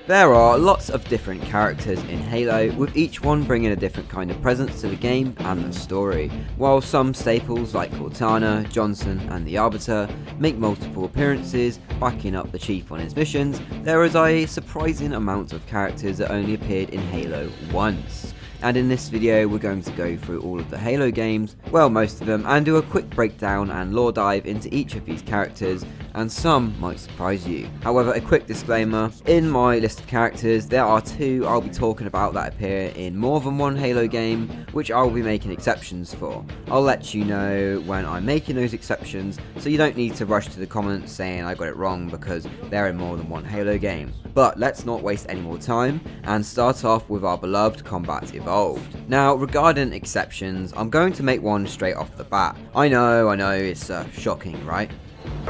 There are lots of different characters in Halo, with each one bringing a different kind of presence to the game and the story. While some staples like Cortana, Johnson and the Arbiter make multiple appearances, backing up the Chief on his missions, there is a surprising amount of characters that only appeared in Halo once. And in this video we're going to go through all of the Halo games, well most of them, and do a quick breakdown and lore dive into each of these characters, and some might surprise you. However, a quick disclaimer, in my list of characters there are two I'll be talking about that appear in more than one Halo game, which I will be making exceptions for. I'll let you know when I'm making those exceptions, so you don't need to rush to the comments saying I got it wrong because they're in more than one Halo game. But let's not waste any more time and start off with our beloved Combat Evolved. Now, regarding exceptions, I'm going to make one straight off the bat. I know, it's shocking, right? It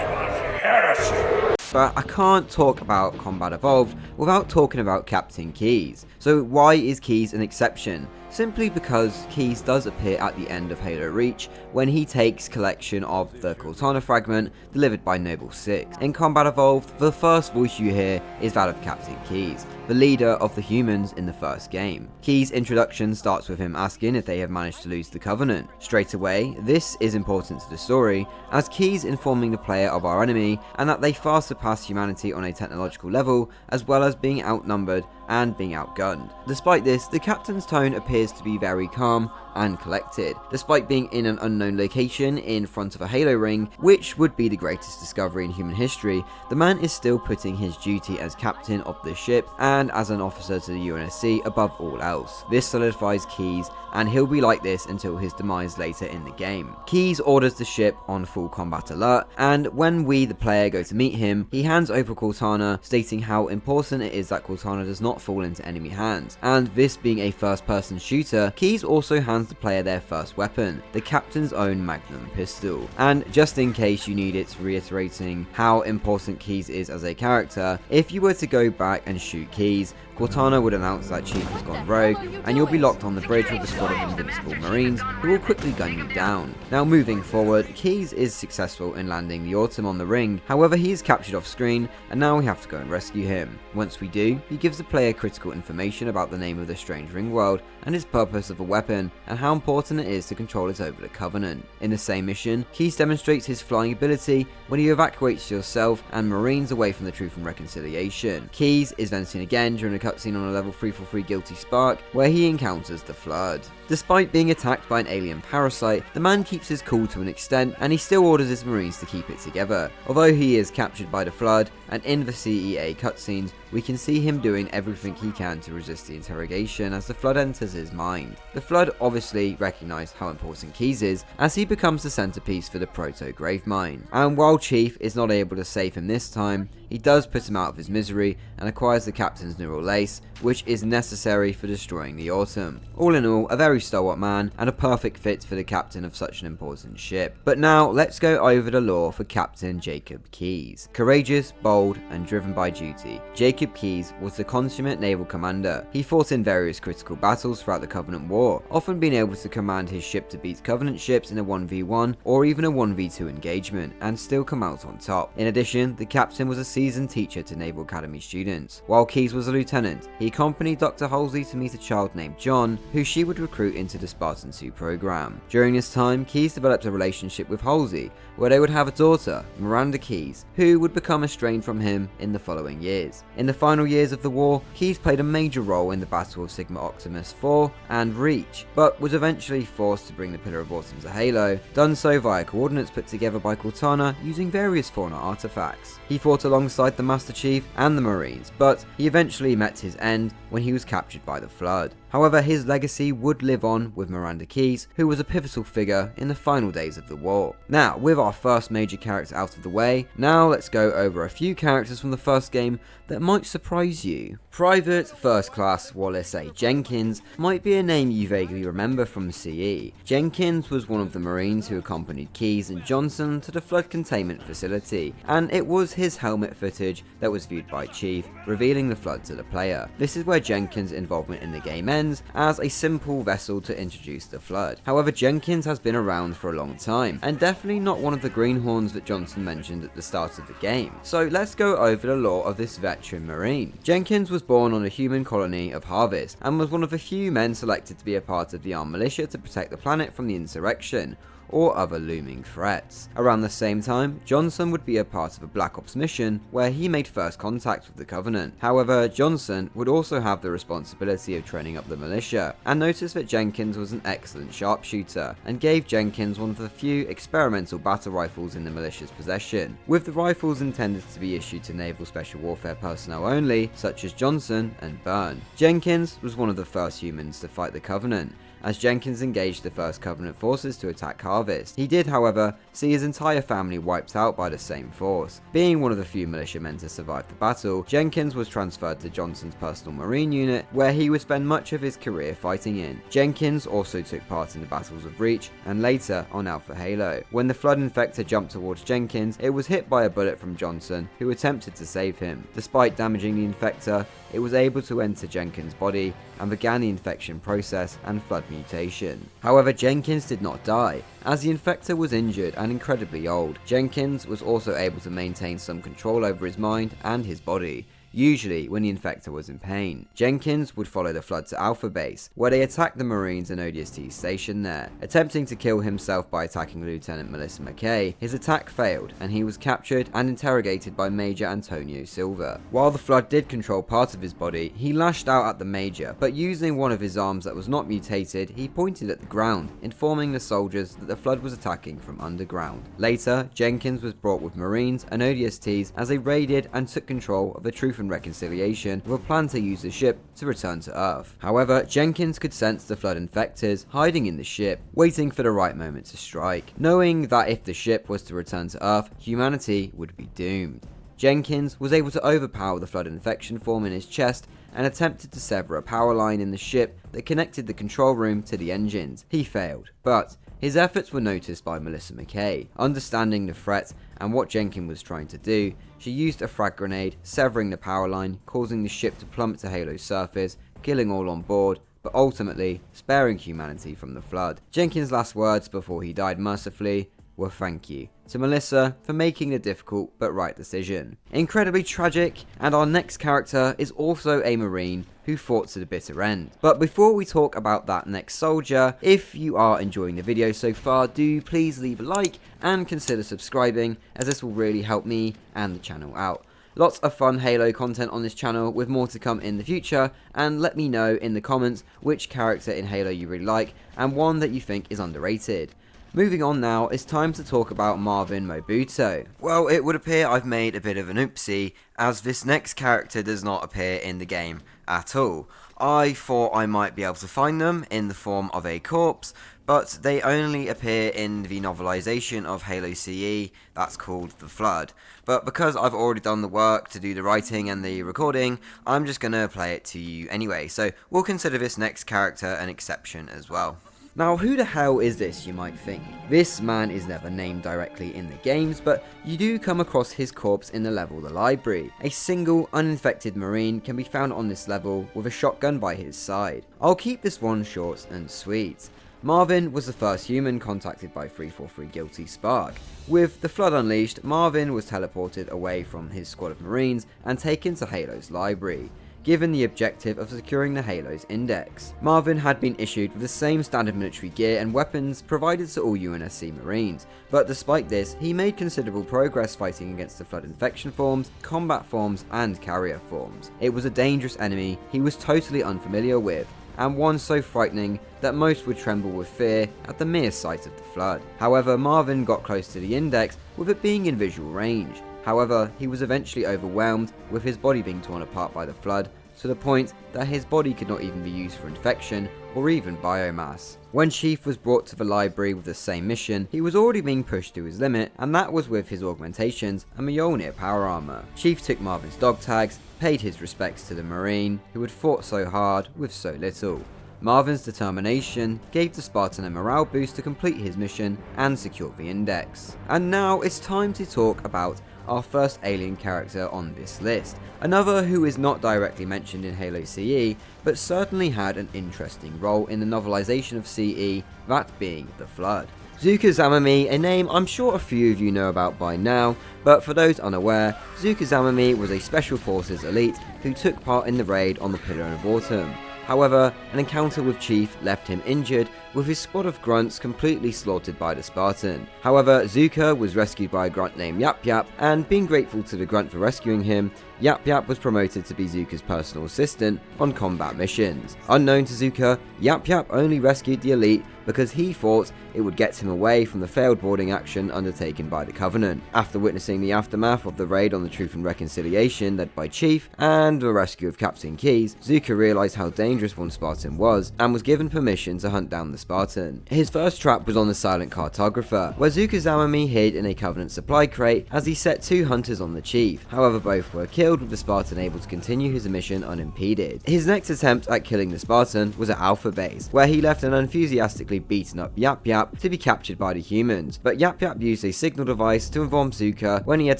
was heresy. But I can't talk about Combat Evolved without talking about Captain Keyes. So why is Keyes an exception? Simply because Keyes does appear at the end of Halo Reach when he takes collection of the Cortana fragment delivered by Noble 6. In Combat Evolved, the first voice you hear is that of Captain Keyes, the leader of the humans in the first game. Keyes' introduction starts with him asking if they have managed to lose the Covenant. Straight away, this is important to the story, as Keyes informing the player of our enemy and that they far surpass humanity on a technological level, as well as being outnumbered and being outgunned. Despite this, the captain's tone appears to be very calm and collected. Despite being in an unknown location in front of a Halo ring, which would be the greatest discovery in human history, the man is still putting his duty as captain of the ship and as an officer to the UNSC above all else. This solidifies Keyes, and he'll be like this until his demise later in the game. Keyes orders the ship on full combat alert, and when we, the player, go to meet him, he hands over Cortana, stating how important it is that Cortana does not fall into enemy hands. And this being a first-person shooter, Keyes also hands the player their first weapon, the captain's own Magnum pistol. And just in case you need it reiterating how important Keyes is as a character, if you were to go back and shoot Keyes, Cortana would announce that Chief has gone rogue, and you'll be locked on the bridge with a squad of invincible Marines who will quickly gun you down. Now moving forward, Keyes is successful in landing the Autumn on the ring, however he is captured off screen and now we have to go and rescue him. Once we do, he gives the player critical information about the name of the strange ring world and its purpose of a weapon and how important it is to control it over the Covenant. In the same mission, Keyes demonstrates his flying ability when he evacuates yourself and Marines away from the Truth and Reconciliation. Keyes is then seen again during a cutscene on a level 343 Guilty Spark where he encounters the Flood. Despite being attacked by an alien parasite, the man keeps his cool to an extent and he still orders his Marines to keep it together. Although he is captured by the Flood, and in the CEA cutscenes we can see him doing everything he can to resist the interrogation as the Flood enters his mind. The Flood obviously recognise how important Keyes is as he becomes the centerpiece for the Proto Gravemind. And while Chief is not able to save him this time, he does put him out of his misery and acquires the captain's neural lace, which is necessary for destroying the Autumn. All in all, a very stalwart man and a perfect fit for the captain of such an important ship. But now let's go over the lore for Captain Jacob Keyes. Courageous, bold and driven by duty, Jacob Keyes was the consummate naval commander. He fought in various critical battles throughout the Covenant War, often being able to command his ship to beat Covenant ships in a 1v1 or even a 1v2 engagement and still come out on top. In addition, the captain was a seasoned teacher to Naval Academy students. While Keyes was a lieutenant, he accompanied Dr. Halsey to meet a child named John, who she would recruit into the Spartan 2 program. During this time, Keyes developed a relationship with Halsey, where they would have a daughter, Miranda Keyes, who would become estranged from him in the following years. In the final years of the war, Keyes played a major role in the Battle of Sigma Optimus 4 and Reach, but was eventually forced to bring the Pillar of Autumn to Halo, done so via coordinates put together by Cortana using various fauna artifacts. He fought alongside the Master Chief and the Marines, but he eventually met his end when he was captured by the Flood. However, his legacy would live on with Miranda Keyes, who was a pivotal figure in the final days of the war. Now, with our first major character out of the way, now let's go over a few characters from the first game that might surprise you. Private First Class Wallace A. Jenkins might be a name you vaguely remember from CE. Jenkins was one of the Marines who accompanied Keyes and Johnson to the Flood containment facility, and it was his helmet footage that was viewed by Chief, revealing the Flood to the player. This is where Jenkins' involvement in the game ends, ends as a simple vessel to introduce the Flood. However, Jenkins has been around for a long time, and definitely not one of the greenhorns that Johnson mentioned at the start of the game. So let's go over the lore of this veteran Marine. Jenkins was born on a human colony of Harvest, and was one of the few men selected to be a part of the armed militia to protect the planet from the insurrection or other looming threats. Around the same time, Johnson would be a part of a Black Ops mission where he made first contact with the Covenant. However, Johnson would also have the responsibility of training up the militia, and noticed that Jenkins was an excellent sharpshooter, and gave Jenkins one of the few experimental battle rifles in the militia's possession, with the rifles intended to be issued to naval special warfare personnel only, such as Johnson and Byrne. Jenkins was one of the first humans to fight the Covenant, as Jenkins engaged the first Covenant forces to attack Harvest. He did, however, see his entire family wiped out by the same force. Being one of the few militiamen to survive the battle, Jenkins was transferred to Johnson's personal Marine unit, where he would spend much of his career fighting in. Jenkins also took part in the battles of Reach, and later on Alpha Halo. When the Flood Infector jumped towards Jenkins, it was hit by a bullet from Johnson, who attempted to save him. Despite damaging the Infector, it was able to enter Jenkins' body and began the infection process and Flood mutation. However, Jenkins did not die, as the Infector was injured and incredibly old. Jenkins was also able to maintain some control over his mind and his body, usually when the Infector was in pain. Jenkins would follow the Flood to Alpha Base, where they attacked the Marines and ODSTs stationed there. Attempting to kill himself by attacking Lieutenant Melissa McKay, his attack failed, and he was captured and interrogated by Major Antonio Silva. While the Flood did control part of his body, he lashed out at the Major, but using one of his arms that was not mutated, he pointed at the ground, informing the soldiers that the Flood was attacking from underground. Later, Jenkins was brought with Marines and ODSTs as they raided and took control of the Truth and Reconciliation with a plan to use the ship to return to Earth. However, Jenkins could sense the Flood infectors hiding in the ship, waiting for the right moment to strike, knowing that if the ship was to return to Earth, humanity would be doomed. Jenkins was able to overpower the Flood infection form in his chest and attempted to sever a power line in the ship that connected the control room to the engines. He failed, but his efforts were noticed by Melissa McKay. Understanding the threat and what Jenkins was trying to do, she used a frag grenade, severing the power line, causing the ship to plummet to Halo's surface, killing all on board, but ultimately sparing humanity from the Flood. Jenkins' last words before he died mercifully were thank you to Melissa for making the difficult but right decision. Incredibly tragic, and our next character is also a Marine who fought to the bitter end. But before we talk about that next soldier, if you are enjoying the video so far, do please leave a like and consider subscribing, as this will really help me and the channel out. Lots of fun Halo content on this channel, with more to come in the future, and let me know in the comments which character in Halo you really like and one that you think is underrated. Moving on now, it's time to talk about Marvin Mobuto. Well, it would appear I've made a bit of an oopsie, as this next character does not appear in the game at all. I thought I might be able to find them in the form of a corpse, but they only appear in the novelization of Halo CE that's called The Flood. But because I've already done the work to do the writing and the recording, I'm just going to play it to you anyway, so we'll consider this next character an exception as well. Now, who the hell is this, you might think? This man is never named directly in the games, but you do come across his corpse in the level The Library. A single, uninfected Marine can be found on this level with a shotgun by his side. I'll keep this one short and sweet. Marvin was the first human contacted by 343 Guilty Spark. With the Flood unleashed, Marvin was teleported away from his squad of Marines and taken to Halo's library, given the objective of securing the Halo's index. Marvin had been issued with the same standard military gear and weapons provided to all UNSC Marines, but despite this, he made considerable progress fighting against the Flood infection forms, combat forms, and carrier forms. It was a dangerous enemy he was totally unfamiliar with, and one so frightening that most would tremble with fear at the mere sight of the Flood. However, Marvin got close to the index with it being in visual range. However, he was eventually overwhelmed with his body being torn apart by the Flood, to the point that his body could not even be used for infection or even biomass. When Chief was brought to the library with the same mission, he was already being pushed to his limit, and that was with his augmentations and Mjolnir power armor. Chief took Marvin's dog tags, paid his respects to the Marine who had fought so hard with so little. Marvin's determination gave the Spartan a morale boost to complete his mission and secure the index. And now it's time to talk about our first alien character on this list, another who is not directly mentioned in Halo CE, but certainly had an interesting role in the novelization of CE, that being the Flood. Zuka Zamamee, a name I'm sure a few of you know about by now, but for those unaware, Zuka Zamamee was a Special Forces elite who took part in the raid on the Pillar of Autumn. However, an encounter with Chief left him injured, with his squad of grunts completely slaughtered by the Spartan. However, Zuka was rescued by a grunt named Yap Yap, and being grateful to the grunt for rescuing him, Yap Yap was promoted to be Zuka's personal assistant on combat missions. Unknown to Zuka, Yap Yap only rescued the elite because he thought it would get him away from the failed boarding action undertaken by the Covenant. After witnessing the aftermath of the raid on the Truth and Reconciliation led by Chief and the rescue of Captain Keyes, Zuka realised how dangerous one Spartan was and was given permission to hunt down the Spartan. His first trap was on the Silent Cartographer, where Zuka Zamamee hid in a Covenant supply crate as he set 2 hunters on the Chief. However, both were killed, with the Spartan able to continue his mission unimpeded. His next attempt at killing the Spartan was at Alpha Base, where he left an enthusiastically beaten up Yap Yap to be captured by the humans, but Yap Yap used a signal device to inform Zuka when he had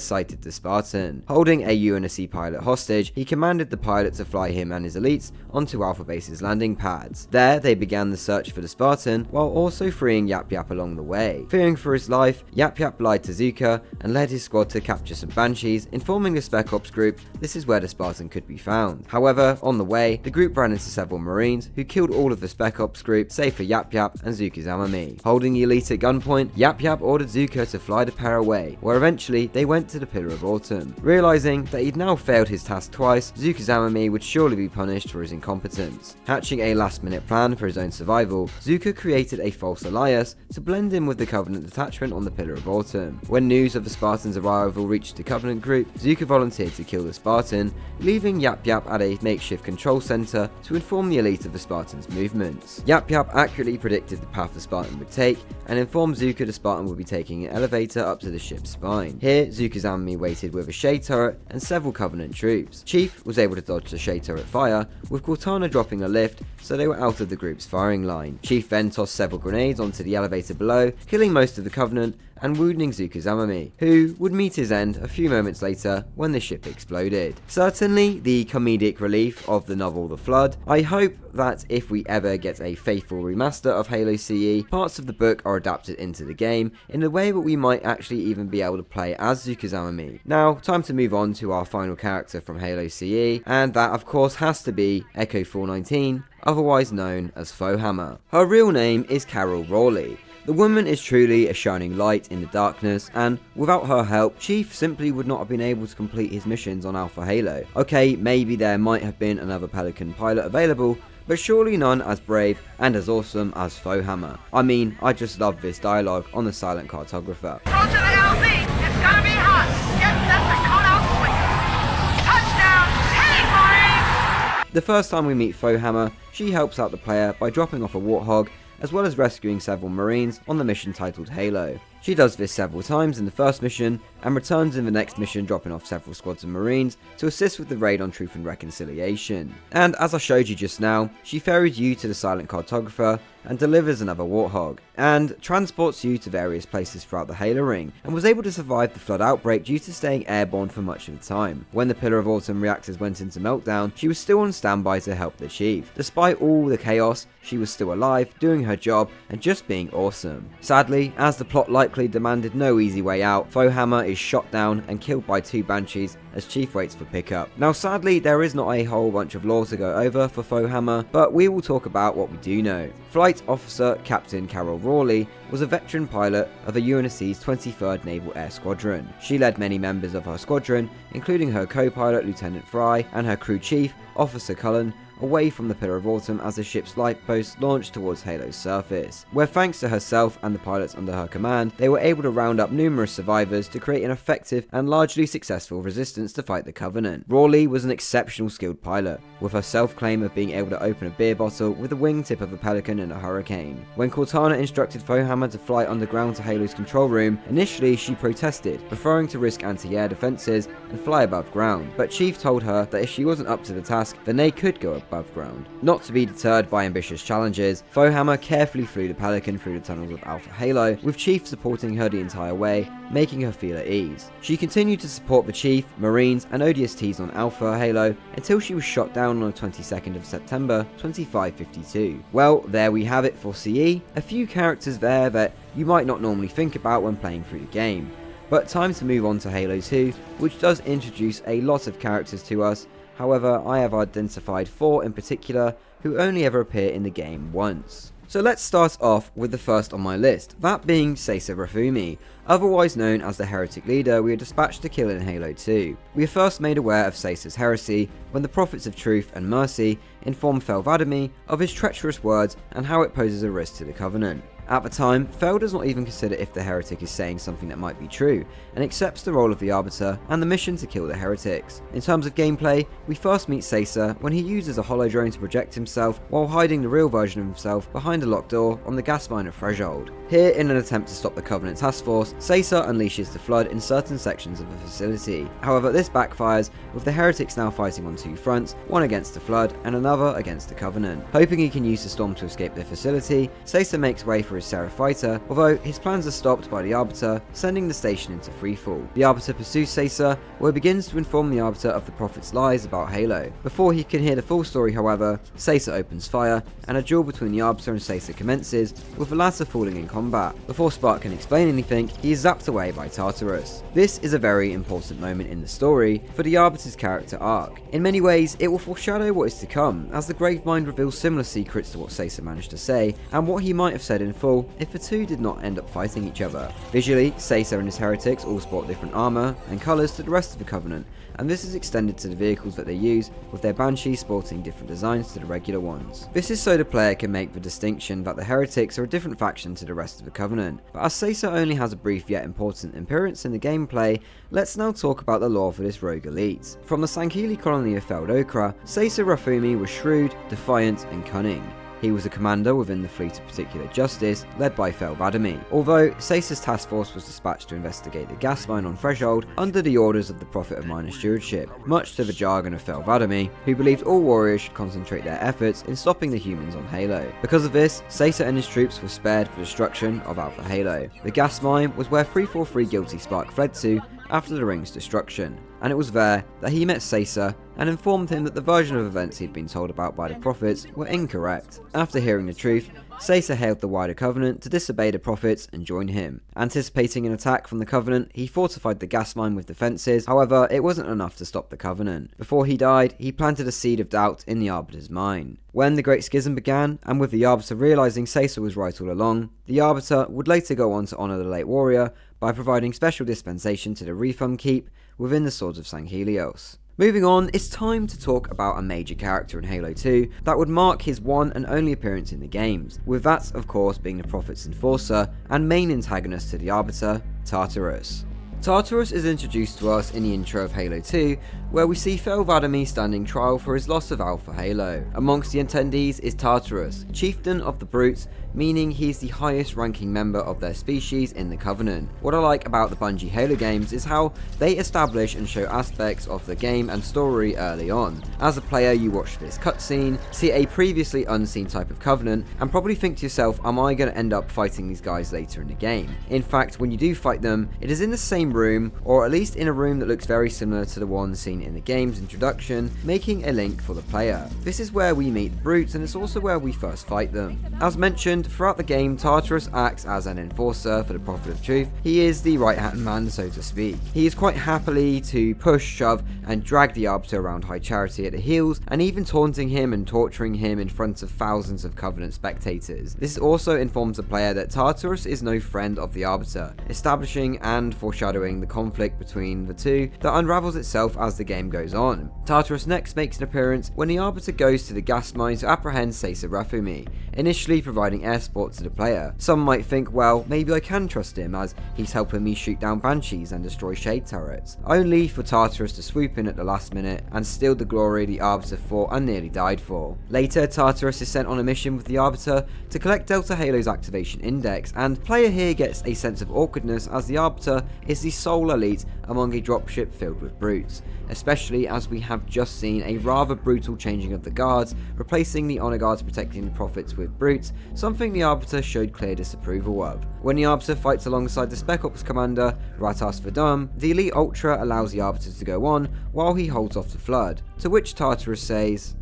sighted the Spartan. Holding a UNSC pilot hostage, he commanded the pilot to fly him and his elites onto Alpha Base's landing pads. There, they began the search for the Spartan, while also freeing Yap Yap along the way. Fearing for his life, Yap Yap lied to Zuka and led his squad to capture some Banshees, informing the Spec Ops group this is where the Spartan could be found. However, on the way, the group ran into several Marines who killed all of the Spec Ops group save for Yap Yap and Zuka Zamamee. Holding the elite at gunpoint, Yap Yap ordered Zuka to fly the pair away, where eventually they went to the Pillar of Autumn. Realizing that he'd now failed his task twice, Zuka Zamamee would surely be punished for his incompetence. Hatching a last-minute plan for his own survival, Zuka created a false alias to blend in with the Covenant detachment on the Pillar of Autumn. When news of the Spartan's arrival reached the Covenant group, Zuka volunteered to kill the Spartan, leaving Yap Yap at a makeshift control center to inform the elite of the Spartan's movements. Yap Yap accurately predicted the path the Spartan would take and informed Zuka the Spartan would be taking an elevator up to the ship's spine. Here, Zuka Zamamee waited with a shade turret and several Covenant troops. Chief was able to dodge the shade turret fire, with Cortana dropping a lift so they were out of the group's firing line. Chief then tossed several grenades onto the elevator below, killing most of the Covenant and wounding Zuka Zamamee, who would meet his end a few moments later when the ship exploded. Certainly the comedic relief of the novel The Flood. I hope that if we ever get a faithful remaster of Halo CE, parts of the book are adapted into the game in a way that we might actually even be able to play as Zuka Zamamee. Now, time to move on to our final character from Halo CE, and that of course has to be Echo 419, otherwise known as Foehammer. Her real name is Carol Rawley. The woman is truly a shining light in the darkness, and without her help, Chief simply would not have been able to complete his missions on Alpha Halo. Okay, maybe there might have been another Pelican pilot available, but surely none as brave and as awesome as Foehammer. I mean, I just love this dialogue on the Silent Cartographer. Approach to the LZ, it's gonna be hot. Get set to cut out swingers. Touchdown, hey Marine! The first time we meet Foehammer, she helps out the player by dropping off a warthog, as well as rescuing several Marines on the mission titled Halo. She does this several times in the first mission, and returns in the next mission dropping off several squads of Marines to assist with the raid on Truth and Reconciliation. And as I showed you just now, she ferries you to the Silent Cartographer and delivers another warthog, and transports you to various places throughout the Halo ring, and was able to survive the Flood outbreak due to staying airborne for much of the time. When the Pillar of Autumn reactors went into meltdown, she was still on standby to help the Chief. Despite all the chaos, she was still alive, doing her job, and just being awesome. Sadly, as the plot likely demanded no easy way out, Foehammer is shot down and killed by 2 Banshees as Chief waits for pickup. Now sadly, there is not a whole bunch of lore to go over for Foehammer, but we will talk about what we do know. Flight Officer Captain Carol Rawley was a veteran pilot of the UNSC's 23rd Naval Air Squadron. She led many members of her squadron, including her co-pilot Lieutenant Fry and her crew chief, Officer Cullen, away from the Pillar of Autumn as the ship's lifeboats launched towards Halo's surface, where thanks to herself and the pilots under her command, they were able to round up numerous survivors to create an effective and largely successful resistance to fight the Covenant. Rawley was an exceptional skilled pilot, with her self-claim of being able to open a beer bottle with the wingtip of a Pelican in a hurricane. When Cortana instructed Foehammer to fly underground to Halo's control room, initially she protested, preferring to risk anti-air defenses and fly above ground, but Chief told her that if she wasn't up to the task, then they could go above above ground. Not to be deterred by ambitious challenges, Foehammer carefully flew the Pelican through the tunnels of Alpha Halo, with Chief supporting her the entire way, making her feel at ease. She continued to support the Chief, Marines, and ODSTs on Alpha Halo until she was shot down on the 22nd of September 2552. Well, there we have it for CE, a few characters there that you might not normally think about when playing through the game. But time to move on to Halo 2, which does introduce a lot of characters to us. However, I have identified 4 in particular who only ever appear in the game once. So let's start off with the first on my list, that being Sesa Refumee, otherwise known as the heretic leader we are dispatched to kill in Halo 2. We are first made aware of Sesa's heresy when the Prophets of Truth and Mercy inform Veronica of his treacherous words and how it poses a risk to the Covenant. At the time, Fel does not even consider if the heretic is saying something that might be true, and accepts the role of the Arbiter and the mission to kill the heretics. In terms of gameplay, we first meet Sesa when he uses a holodrome to project himself while hiding the real version of himself behind a locked door on the gas mine at Threshold. Here, in an attempt to stop the Covenant task force, Sesa unleashes the Flood in certain sections of the facility. However, this backfires, with the heretics now fighting on 2 fronts, one against the Flood and another against the Covenant. Hoping he can use the storm to escape the facility, Sesa makes way for his Seraph fighter, although his plans are stopped by the Arbiter, sending the station into freefall. The Arbiter pursues Sesa, where he begins to inform the Arbiter of the Prophet's lies about Halo. Before he can hear the full story, however, Sesa opens fire, and a duel between the Arbiter and Sesa commences, with the latter falling in combat. Before Spark can explain anything, he is zapped away by Tartarus. This is a very important moment in the story for the Arbiter's character arc. In many ways, it will foreshadow what is to come, as the Gravemind reveals similar secrets to what Sesa managed to say, and what he might have said in full if the two did not end up fighting each other. Visually, Sesa and his heretics all sport different armour and colours to the rest of the Covenant, and this is extended to the vehicles that they use, with their Banshees sporting different designs to the regular ones. This is so the player can make the distinction that the heretics are a different faction to the rest of the Covenant. But as Sesa only has a brief yet important appearance in the gameplay, let's now talk about the lore for this rogue elite. From the Sankhili colony of Feldokra, Sesa Refumee was shrewd, defiant, and cunning. He was a commander within the Fleet of Particular Justice, led by Veronica. Although Sesa's task force was dispatched to investigate the gas mine on Threshold under the orders of the Prophet of Minor Stewardship, much to the jargon of Veronica, who believed all warriors should concentrate their efforts in stopping the humans on Halo. Because of this, Sesa and his troops were spared the destruction of Alpha Halo. The gas mine was where 343 guilty Spark fled to after the ring's destruction, and it was there that he met Sesa and informed him that the version of events he'd been told about by the Prophets were incorrect. After hearing the truth, Sesa hailed the wider Covenant to disobey the Prophets and join him. Anticipating an attack from the Covenant, he fortified the gas mine with defences, however it wasn't enough to stop the Covenant. Before he died, he planted a seed of doubt in the Arbiter's mind. When the Great Schism began, and with the Arbiter realising Sesa was right all along, the Arbiter would later go on to honour the late warrior by providing special dispensation to the Refum Keep within the Swords of Sanghelios. Moving on, it's time to talk about a major character in Halo 2 that would mark his one and only appearance in the games, with that of course being the Prophet's enforcer and main antagonist to the Arbiter, Tartarus. Tartarus is introduced to us in the intro of Halo 2, where we see Veronica standing trial for his loss of Alpha Halo. Amongst the attendees is Tartarus, chieftain of the Brutes, meaning he's the highest ranking member of their species in the Covenant. What I like about the Bungie Halo games is how they establish and show aspects of the game and story early on. As a player, you watch this cutscene, see a previously unseen type of Covenant, and probably think to yourself, am I going to end up fighting these guys later in the game? In fact, when you do fight them, it is in the same room, or at least in a room that looks very similar to the one seen in the game's introduction, making a link for the player. This is where we meet the Brutes, and it's also where we first fight them. As mentioned, throughout the game, Tartarus acts as an enforcer for the Prophet of Truth. He is the right-hand man, so to speak. He is quite happily to push, shove, and drag the Arbiter around High Charity at the heels, and even taunting him and torturing him in front of thousands of Covenant spectators. This also informs the player that Tartarus is no friend of the Arbiter, establishing and foreshadowing the conflict between the two that unravels itself as the game goes on. Tartarus next makes an appearance when the Arbiter goes to the gas mine to apprehend Sesa Refumee, initially providing air support to the player. Some might think, well, maybe I can trust him as he's helping me shoot down Banshees and destroy shade turrets, only for Tartarus to swoop in at the last minute and steal the glory the Arbiter fought and nearly died for. Later, Tartarus is sent on a mission with the Arbiter to collect Delta Halo's activation index, and player here gets a sense of awkwardness as the Arbiter is the sole elite among a dropship filled with brutes, especially as we have just seen a rather brutal changing of the guards, replacing the honor guards protecting the prophets with brutes, something the Arbiter showed clear disapproval of. When the Arbiter fights alongside the Spec Ops commander, Ratas Verdum, the Elite Ultra allows the Arbiter to go on while he holds off the Flood, to which Tartarus says,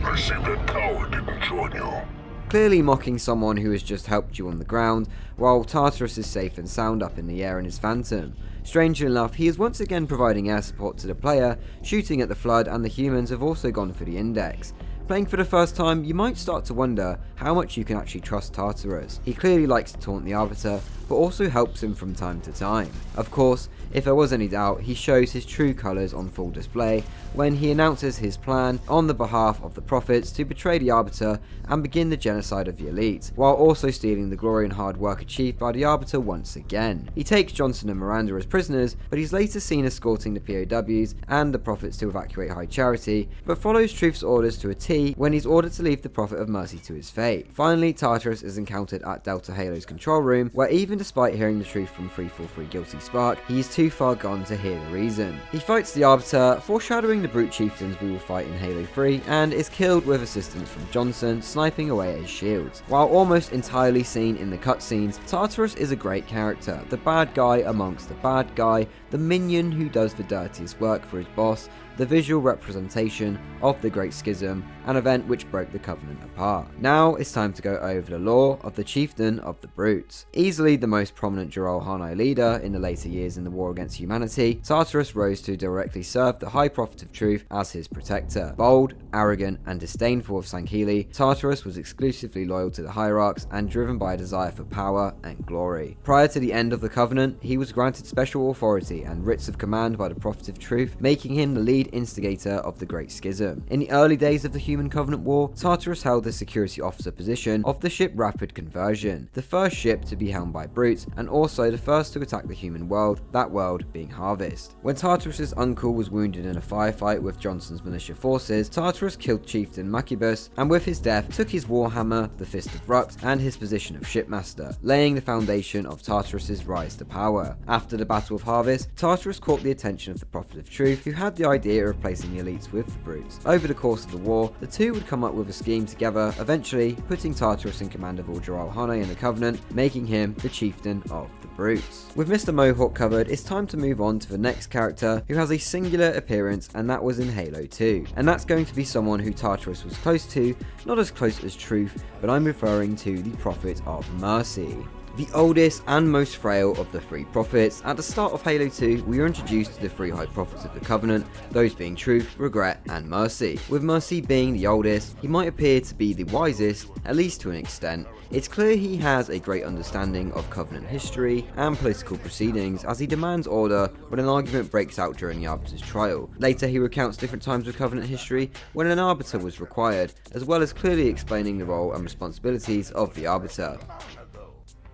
I see that coward didn't join you. clearly mocking someone who has just helped you on the ground, while Tartarus is safe and sound up in the air in his Phantom. Strangely enough, he is once again providing air support to the player, shooting at the Flood, and the humans have also gone for the Index. Playing for the first time, you might start to wonder how much you can actually trust Tartarus. He clearly likes to taunt the Arbiter, but also helps him from time to time. Of course, if there was any doubt, he shows his true colours on full display when he announces his plan on the behalf of the Prophets to betray the Arbiter and begin the genocide of the Elite, while also stealing the glory and hard work achieved by the Arbiter once again. He takes Johnson and Miranda as prisoners, but he's later seen escorting the POWs and the Prophets to evacuate High Charity, but follows Truth's orders to a T when he's ordered to leave the Prophet of Mercy to his fate. Finally, Tartarus is encountered at Delta Halo's control room, where even despite hearing the truth from 343 Guilty Spark, he is too far gone to hear the reason. He fights the Arbiter, foreshadowing the brute chieftains we will fight in Halo 3, and is killed with assistance from Johnson, sniping away at his shields. While almost entirely seen in the cutscenes, Tartarus is a great character, the bad guy amongst the bad guy, the minion who does the dirtiest work for his boss, the visual representation of the Great Schism, an event which broke the Covenant apart. Now it's time to go over the lore of the Chieftain of the Brutes. Easily the most prominent Jor Hanai leader in the later years in the war against humanity, Tartarus rose to directly serve the High Prophet of Truth as his protector. Bold, arrogant, and disdainful of Sankhili, Tartarus was exclusively loyal to the Hierarchs and driven by a desire for power and glory. Prior to the end of the Covenant, he was granted special authority and writs of command by the Prophet of Truth, making him the lead instigator of the Great Schism. In the early days of the Human Covenant War, Tartarus held the security officer position of the ship Rapid Conversion, the first ship to be helmed by brutes, and also the first to attack the human world, that world being Harvest. When Tartarus' uncle was wounded in a firefight with Johnson's militia forces, Tartarus killed Chieftain Macubus, and with his death took his warhammer, the Fist of Rux, and his position of shipmaster, laying the foundation of Tartarus' rise to power. After the Battle of Harvest, Tartarus caught the attention of the Prophet of Truth, who had the idea of replacing the elites with the brutes. Over the course of the war, the two would come up with a scheme together, eventually putting Tartarus in command of all Jor Hanai in the Covenant, making him the Chieftain of the Brutes. With Mr. Mohawk covered, it's time to move on to the next character who has a singular appearance, and that was in Halo 2. And that's going to be someone who Tartarus was close to, not as close as Truth, but I'm referring to the Prophet of Mercy. The oldest and most frail of the three prophets, at the start of Halo 2 we are introduced to the three high prophets of the Covenant, those being Truth, Regret and Mercy. With Mercy being the oldest, he might appear to be the wisest, at least to an extent. It's clear he has a great understanding of Covenant history and political proceedings, as he demands order when an argument breaks out during the Arbiter's trial. Later he recounts different times of Covenant history when an Arbiter was required, as well as clearly explaining the role and responsibilities of the Arbiter.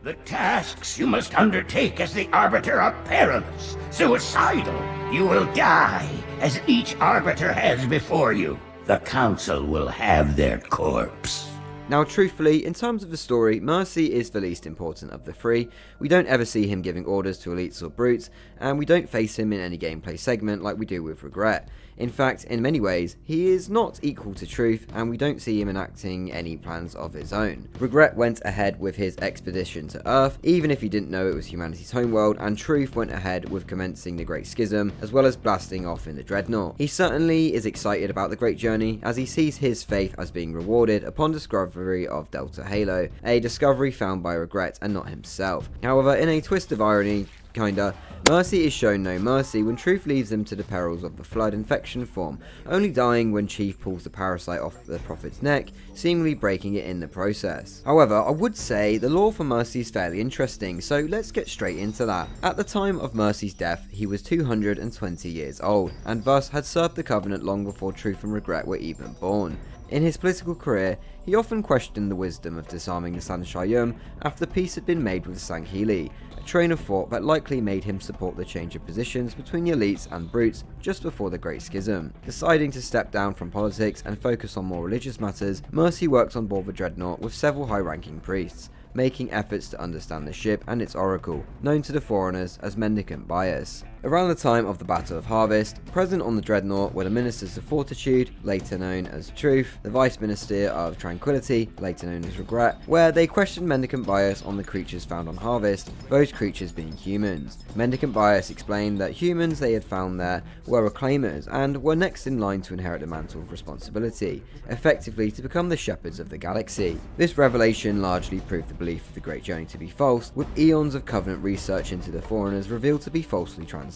The tasks you must undertake as the Arbiter are perilous, suicidal. You will die, as each Arbiter has before you. The Council will have their corpse. Now truthfully, in terms of the story, Mercy is the least important of the three. We don't ever see him giving orders to elites or brutes, and we don't face him in any gameplay segment like we do with Regret. In fact, in many ways, he is not equal to Truth, and we don't see him enacting any plans of his own. Regret went ahead with his expedition to Earth, even if he didn't know it was humanity's homeworld, and Truth went ahead with commencing the Great Schism, as well as blasting off in the Dreadnought. He certainly is excited about the Great Journey, as he sees his faith as being rewarded upon discovery of Delta Halo, a discovery found by Regret and not himself. However, in a twist of irony, kinda, Mercy is shown no mercy when Truth leaves him to the perils of the Flood infection form, only dying when Chief pulls the parasite off the Prophet's neck, seemingly breaking it in the process. However, I would say the lore for Mercy is fairly interesting, so let's get straight into that. At the time of Mercy's death, he was 220 years old, and thus had served the Covenant long before Truth and Regret were even born. In his political career, he often questioned the wisdom of disarming the San Shayum after peace had been made with Sankhili, a train of thought that likely made him support the change of positions between the elites and brutes just before the Great Schism. Deciding to step down from politics and focus on more religious matters, Mercy worked on board the Dreadnought with several high-ranking priests, making efforts to understand the ship and its oracle, known to the foreigners as Mendicant Bias. Around the time of the Battle of Harvest, present on the Dreadnought were the Ministers of Fortitude, later known as Truth, the Vice Minister of Tranquility, later known as Regret, where they questioned Mendicant Bias on the creatures found on Harvest, those creatures being humans. Mendicant Bias explained that humans they had found there were Reclaimers and were next in line to inherit the mantle of responsibility, effectively to become the shepherds of the galaxy. This revelation largely proved the belief of the Great Journey to be false, with eons of Covenant research into the Foreigners revealed to be falsely translated.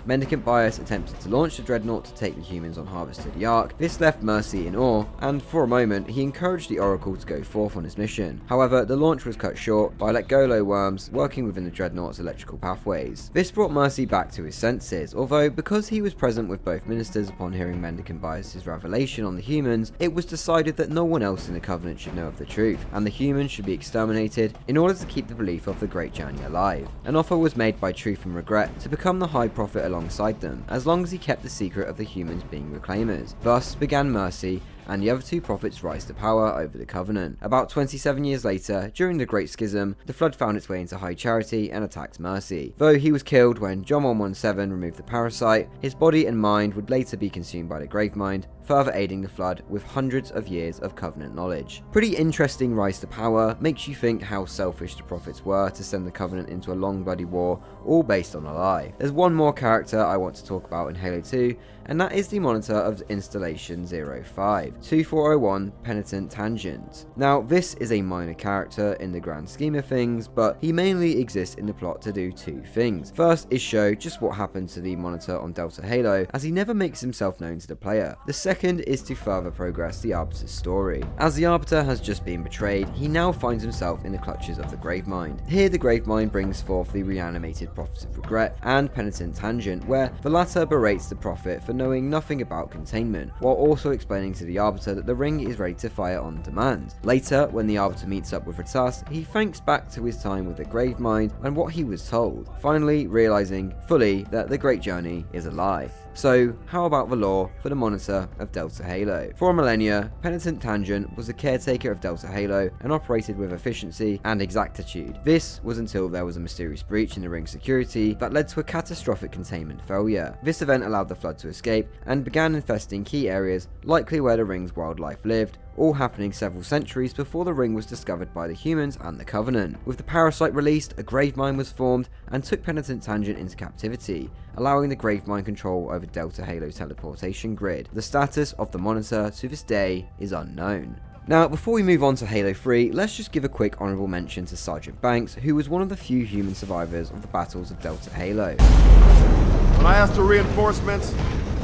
Mendicant Bias attempted to launch the Dreadnought to take the humans on Harvest to the Ark. This left Mercy in awe, and for a moment he encouraged the Oracle to go forth on his mission. However, the launch was cut short by Legolo worms working within the Dreadnought's electrical pathways. This brought Mercy back to his senses, although because he was present with both ministers upon hearing Mendicant Bias's revelation on the humans, it was decided that no one else in the Covenant should know of the truth, and the humans should be exterminated in order to keep the belief of the Great Journey alive. An offer was made by Truth and Regret to become the High Prophet alongside them, as long as he kept the secret of the humans being Reclaimers. Thus began Mercy and the other two prophets' rise to power over the Covenant. About 27 years later, during the Great Schism, the Flood found its way into High Charity and attacked Mercy. Though he was killed when John 117 removed the parasite, his body and mind would later be consumed by the Gravemind, further aiding the Flood with hundreds of years of Covenant knowledge. Pretty interesting rise to power, makes you think how selfish the prophets were to send the Covenant into a long bloody war, all based on a lie. There's one more character I want to talk about in Halo 2, and that is the monitor of Installation 05, 2401 Penitent Tangent. Now, this is a minor character in the grand scheme of things, but he mainly exists in the plot to do two things. First is show just what happened to the monitor on Delta Halo, as he never makes himself known to the player. The second is to further progress the Arbiter's story. As the Arbiter has just been betrayed, he now finds himself in the clutches of the Gravemind. Here the Gravemind brings forth the reanimated Prophets of Regret and Penitent Tangent, where the latter berates the Prophet for knowing nothing about containment, while also explaining to the Arbiter that the ring is ready to fire on demand. Later, when the Arbiter meets up with Ratas, he thinks back to his time with the Gravemind and what he was told, finally realizing fully that the Great Journey is a lie. So, how about the lore for the monitor of Delta Halo? For millennia, Penitent Tangent was the caretaker of Delta Halo and operated with efficiency and exactitude. This was until there was a mysterious breach in the ring's security that led to a catastrophic containment failure. This event allowed the Flood to escape and began infesting key areas, likely where the ring's wildlife lived, all happening several centuries before the ring was discovered by the humans and the Covenant. With the parasite released, a Gravemind was formed and took Penitent Tangent into captivity, allowing the Gravemind control over Delta Halo's teleportation grid. The status of the monitor to this day is unknown. Now, before we move on to Halo 3, let's just give a quick honourable mention to Sergeant Banks, who was one of the few human survivors of the battles of Delta Halo. When I asked for reinforcements,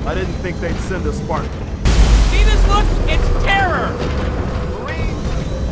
I didn't think they'd send a Spartan. See this look? It's terror! Marine,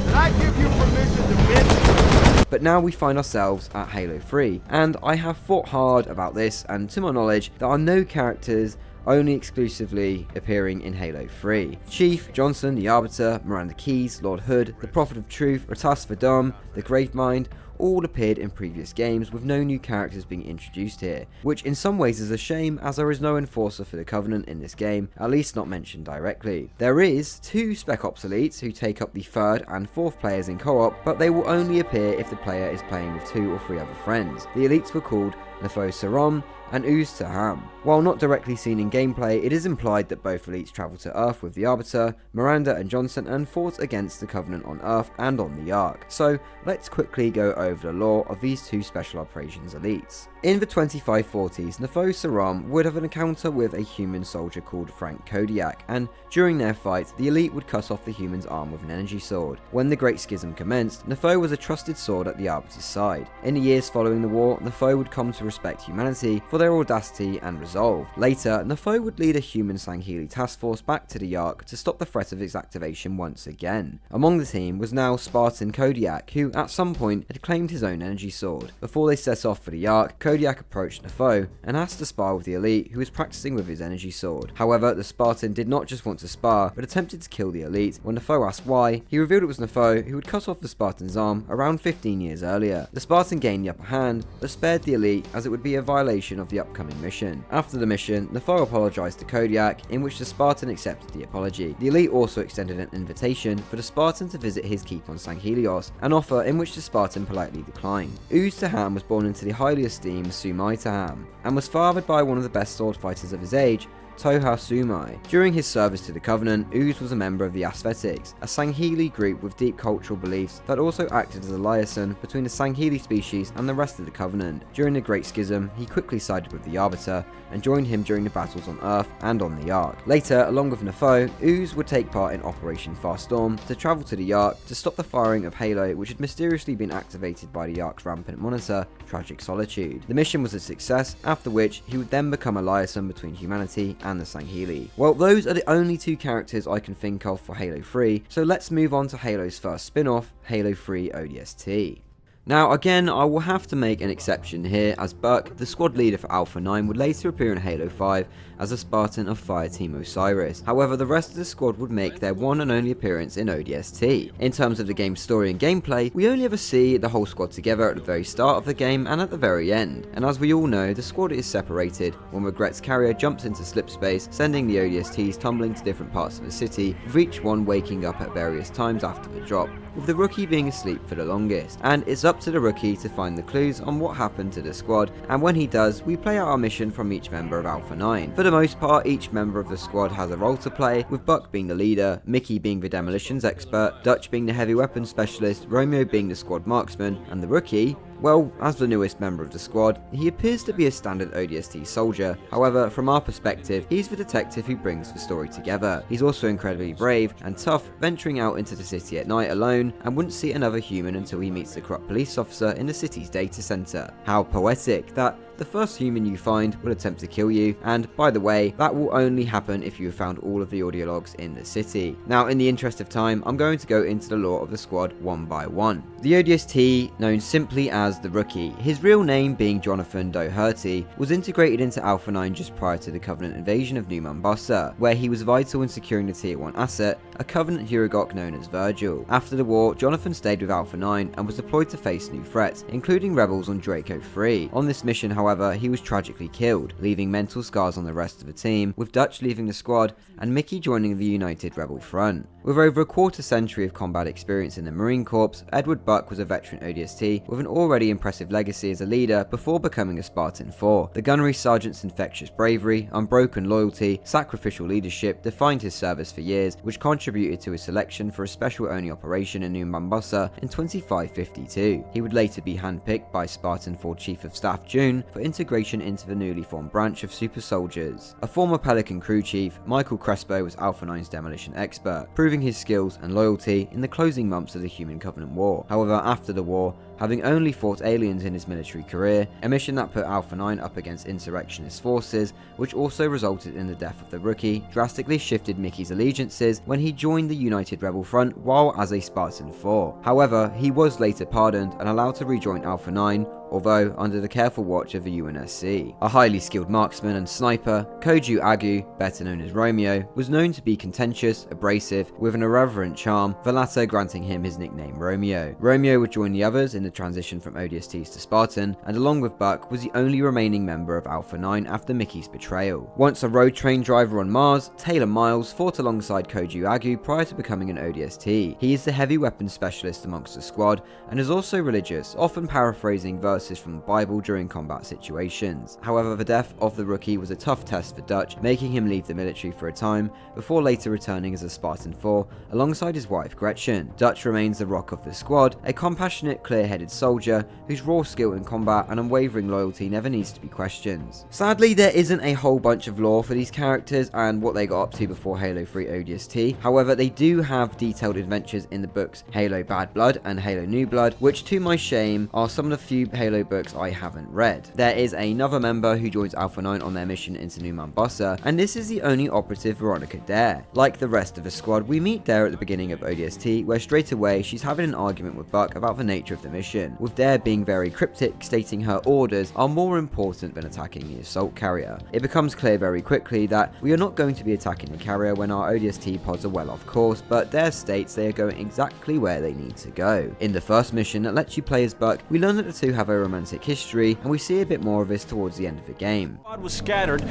did I give you permission to bitch? But now we find ourselves at Halo 3, and I have thought hard about this, and to my knowledge, there are no characters only exclusively appearing in Halo 3. Chief, Johnson, the Arbiter, Miranda Keyes, Lord Hood, the Prophet of Truth, Ratas Vadom, the Gravemind, all appeared in previous games with no new characters being introduced here, which in some ways is a shame as there is no enforcer for the Covenant in this game, at least not mentioned directly. There is 2 Spec Ops elites who take up the 3rd and 4th players in co-op, but they will only appear if the player is playing with 2 or 3 other friends. The elites were called Sraom and Usze Taham. While not directly seen in gameplay, it is implied that both elites travelled to Earth with the Arbiter, Miranda and Johnson, and fought against the Covenant on Earth and on the Ark. So let's quickly go over the lore of these 2 Special Operations elites. In the 2540s, Sraom would have an encounter with a human soldier called Frank Kodiak, and during their fight, the elite would cut off the human's arm with an energy sword. When the Great Schism commenced, Nefo was a trusted sword at the Arbiter's side. In the years following the war, Nefo would come to respect humanity for their audacity and resolve. Later, Nefo would lead a human Sangheili task force back to the Ark to stop the threat of its activation once again. Among the team was now Spartan Kodiak, who at some point had claimed his own energy sword. Before they set off for the Ark, Kodiak approached Nefo and asked to spar with the elite who was practicing with his energy sword. However, the Spartan did not just want to spar, but attempted to kill the elite. When Nefo asked why, he revealed it was Nefo who had cut off the Spartan's arm around 15 years earlier. The Spartan gained the upper hand, but spared the elite as it would be a violation of the upcoming mission. After the mission, the foe apologized to Kodiak, in which the Spartan accepted the apology. The elite also extended an invitation for the Spartan to visit his keep on Sanghelios, an offer in which the Spartan politely declined. Uze Taham was born into the highly esteemed Sumai Taham, and was fathered by one of the best sword fighters of his age, Toha Sumai. During his service to the Covenant, Uze was a member of the Asphetics, a Sangheli group with deep cultural beliefs that also acted as a liaison between the Sangheli species and the rest of the Covenant. During the Great Schism, he quickly sided with the Arbiter, and joined him during the battles on Earth and on the Ark. Later, along with Nefoe, Uze would take part in Operation Fast Storm to travel to the Ark to stop the firing of Halo, which had mysteriously been activated by the Ark's rampant monitor, Tragic Solitude. The mission was a success, after which he would then become a liaison between humanity and the Sangheli. Well, those are the only two characters I can think of for Halo 3, so let's move on to Halo's first spin-off, Halo 3 ODST. Now again, I will have to make an exception here, as Buck, the squad leader for Alpha 9, would later appear in Halo 5 as a Spartan of Fireteam Osiris. However, the rest of the squad would make their one and only appearance in ODST. In terms of the game's story and gameplay, we only ever see the whole squad together at the very start of the game and at the very end, and as we all know, the squad is separated when Regret's carrier jumps into slipspace, sending the ODSTs tumbling to different parts of the city, with each one waking up at various times after the drop, with the rookie being asleep for the longest. And it's up to the rookie to find the clues on what happened to the squad, and when he does, we play out our mission from each member of Alpha 9. For the most part, each member of the squad has a role to play, with Buck being the leader, Mickey being the demolitions expert, Dutch being the heavy weapons specialist, Romeo being the squad marksman, and the rookie, well, as the newest member of the squad, he appears to be a standard ODST soldier. However, from our perspective, he's the detective who brings the story together. He's also incredibly brave and tough, venturing out into the city at night alone, and wouldn't see another human until he meets the corrupt police officer in the city's data center. How poetic that the first human you find will attempt to kill you, and by the way, that will only happen if you have found all of the audio logs in the city. Now, in the interest of time, I'm going to go into the lore of the squad one by one. The ODST, known simply as the Rookie, his real name being Jonathan Doherty, was integrated into Alpha 9 just prior to the Covenant invasion of New Mombasa, where he was vital in securing the Tier 1 asset, a Covenant Huragok known as Virgil. After the war, Jonathan stayed with Alpha 9 and was deployed to face new threats, including rebels on Draco 3. On this mission, however, he was tragically killed, leaving mental scars on the rest of the team, with Dutch leaving the squad and Mickey joining the United Rebel Front. With over a quarter century of combat experience in the Marine Corps, Edward Buck was a veteran ODST with an already impressive legacy as a leader before becoming a Spartan 4. The gunnery sergeant's infectious bravery, unbroken loyalty, sacrificial leadership defined his service for years, which contributed to his selection for a special-only operation in New Mombasa in 2552. He would later be handpicked by Spartan 4 Chief of Staff June for integration into the newly formed branch of Super Soldiers. A former Pelican crew chief, Michael Crespo was Alpha 9's demolition expert, proving his skills and loyalty in the closing months of the Human Covenant War. However, after the war, having only fought aliens in his military career, a mission that put Alpha 9 up against insurrectionist forces, which also resulted in the death of the Rookie, drastically shifted Mickey's allegiances when he joined the United Rebel Front while as a Spartan 4. However, he was later pardoned and allowed to rejoin Alpha 9, although under the careful watch of the UNSC. A highly skilled marksman and sniper, Koju Agu, better known as Romeo, was known to be contentious, abrasive, with an irreverent charm, the latter granting him his nickname Romeo. Romeo would join the others in the transition from ODSTs to Spartan, and along with Buck, was the only remaining member of Alpha 9 after Mickey's betrayal. Once a road train driver on Mars, Taylor Miles fought alongside Koju Agu prior to becoming an ODST. He is the heavy weapons specialist amongst the squad, and is also religious, often paraphrasing verses from the Bible during combat situations. However, the death of the Rookie was a tough test for Dutch, making him leave the military for a time, before later returning as a Spartan 4 alongside his wife Gretchen. Dutch remains the rock of the squad, a compassionate, clear-headed soldier whose raw skill in combat and unwavering loyalty never needs to be questioned. Sadly, there isn't a whole bunch of lore for these characters and what they got up to before Halo 3 ODST. However, they do have detailed adventures in the books Halo Bad Blood and Halo New Blood, which to my shame are some of the few Halo books I haven't read. There is another member who joins Alpha 9 on their mission into New Mombasa, and this is the only operative, Veronica Dare. Like the rest of the squad, we meet Dare at the beginning of ODST, where straight away she's having an argument with Buck about the nature of the mission, with Dare being very cryptic, stating her orders are more important than attacking the assault carrier. It becomes clear very quickly that we are not going to be attacking the carrier when our ODST pods are well off course, but Dare states they are going exactly where they need to go. In the first mission that lets you play as Buck, we learn that the two have a romantic history, and we see a bit more of this towards the end of the game. Squad was scattered.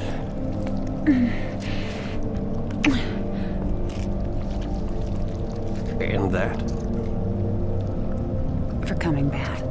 And that. For coming back.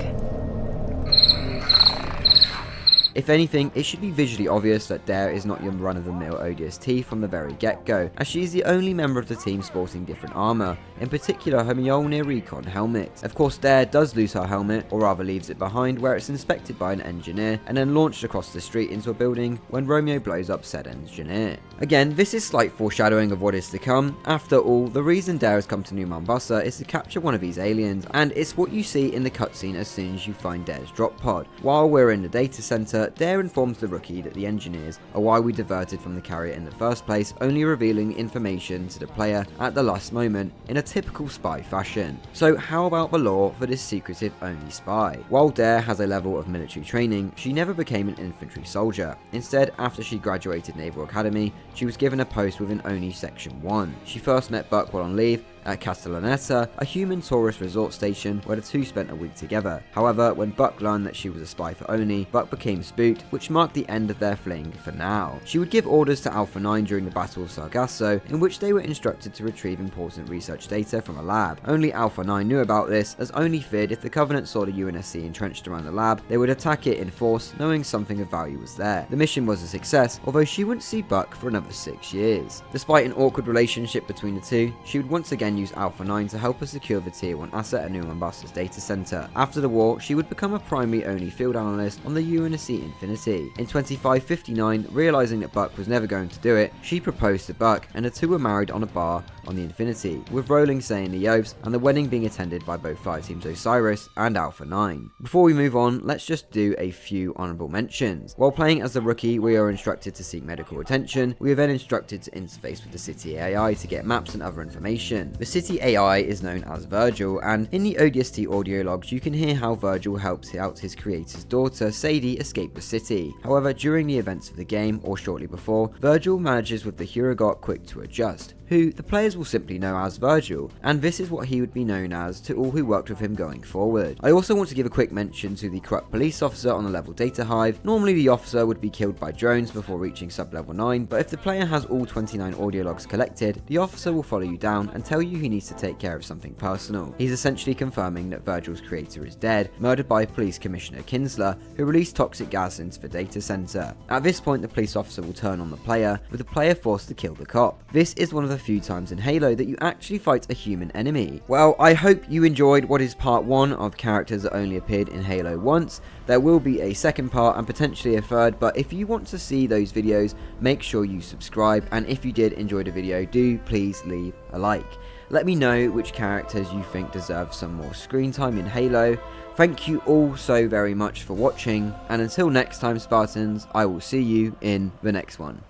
If anything, it should be visually obvious that Dare is not your run-of-the-mill ODST from the very get-go, as she is the only member of the team sporting different armour, in particular her Mjolnir Recon helmet. Of course, Dare does lose her helmet, or rather leaves it behind, where it's inspected by an engineer, and then launched across the street into a building when Romeo blows up said engineer. Again, this is slight foreshadowing of what is to come. After all, the reason Dare has come to New Mombasa is to capture one of these aliens, and it's what you see in the cutscene as soon as you find Dare's drop pod. While we're in the data center, Dare informs the rookie that the engineers are why we diverted from the carrier in the first place, only revealing information to the player at the last moment in a typical spy fashion. So how about the lore for this secretive only spy? While Dare has a level of military training, she never became an infantry soldier. Instead, after she graduated Naval Academy, she was given a post within Oni Section 1. She first met Buck while on leave at Castellaneta, a human tourist resort station where the two spent a week together. However, when Buck learned that she was a spy for Oni, Buck became spooked, which marked the end of their fling for now. She would give orders to Alpha 9 during the Battle of Sargasso, in which they were instructed to retrieve important research data from a lab. Only Alpha 9 knew about this, as Oni feared if the Covenant saw the UNSC entrenched around the lab, they would attack it in force, knowing something of value was there. The mission was a success, although she wouldn't see Buck for another 6 years. Despite an awkward relationship between the two, she would once again use Alpha 9 to help her secure the Tier 1 asset at New Mombasa's data center. After the war, she would become a primary Oni field analyst on the UNSC Infinity. In 2559, realizing that Buck was never going to do it, she proposed to Buck, and the two were married on a bar on the Infinity, with Rowling saying the oaths, and the wedding being attended by both Fireteams Osiris and Alpha 9. Before we move on, let's just do a few honourable mentions. While playing as the rookie, we are instructed to seek medical attention. We are then instructed to interface with the city AI to get maps and other information. The city AI is known as Virgil, and in the ODST audio logs you can hear how Virgil helps out his creator's daughter Sadie escape the city. However, during the events of the game, or shortly before, Virgil manages with the Huragot quick to adjust, who the players will simply know as Virgil, and this is what he would be known as to all who worked with him going forward. I also want to give a quick mention to the corrupt police officer on the level data hive. Normally the officer would be killed by drones before reaching sub level 9, but if the player has all 29 audio logs collected, the officer will follow you down and tell you he needs to take care of something personal. He's essentially confirming that Virgil's creator is dead, murdered by Police Commissioner Kinsler, who released toxic gas into the data center. At this point the police officer will turn on the player, with the player forced to kill the cop. This is one of the few times in Halo that you actually fight a human enemy. Well, I hope you enjoyed what is part 1 of characters that only appeared in Halo once. There will be a second part and potentially a third, but if you want to see those videos, make sure you subscribe, and if you did enjoy the video, do please leave a like. Let me know which characters you think deserve some more screen time in Halo. Thank you all so very much for watching, and until next time Spartans, I will see you in the next one.